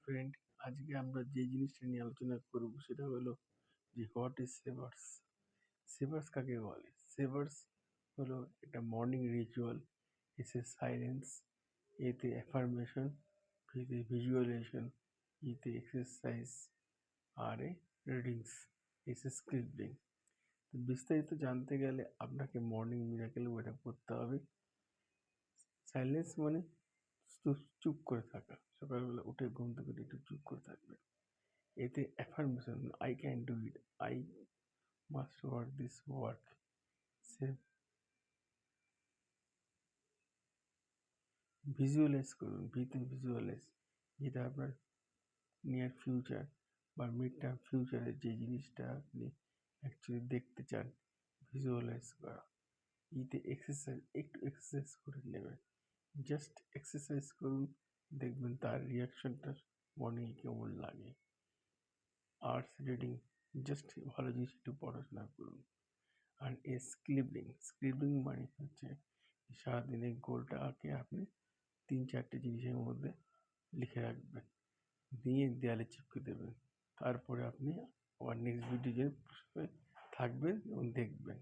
Friend, আজকে আমরা যে জিনিসটা নিয়ে আলোচনা করব সেটা হলো যে হোয়াট ইজ সেভার্স। সেভার্স কাকে বলে? সেভার্স হলো একটা মর্নিং রিচুয়াল। এতে সাইলেন্স, এতে অ্যাফার্মেশন, এতে ভিজুয়ালাইজেশন, এতে এক্সারসাইজ, আর এ রিডিংস, এসে স্ক্রিপ্টিং। তো বিস্তারিত জানতে গেলে আপনাকে মর্নিং মিরাকেল বইটা পড়তে হবে। সাইলেন্স মানে চুপ করে থাকা, সকালবেলা উঠে ঘুম থেকে উঠে একটু চুপ করে থাকবে। এতে affirmation, I can do it, I must work this work. সে ভিজুয়ালাইজ করুন, ভিজুয়ালাইজ, যেটা আপনার নিয়ার ফিউচার বা মিড টার্ম ফিউচারে যে জিনিসটা আপনি অ্যাকচুয়ালি দেখতে চান, ভিজুয়ালাইজ করা। এতে এক্সারসাইজ, একটু এক্সারসাইজ করে নেবেন, জাস্ট এক্সারসাইজ করুন, দেখবেন তার রিয়াকশনটা মর্নিংয়ে কেমন লাগে। আর্টস রিডিং, জাস্ট ভালো জিনিস একটু পড়াশোনা করুন। আর স্ক্রিপ্টিং মানে হচ্ছে সারাদিনের গোলটাকে আপনি 3-4টে জিনিসের মধ্যে লিখে রাখবেন, দিয়ে দেয়ালে চিপকে দেবেন। তারপরে আপনি আবার নেক্সট ভিডিও থাকবেন এবং দেখবেন।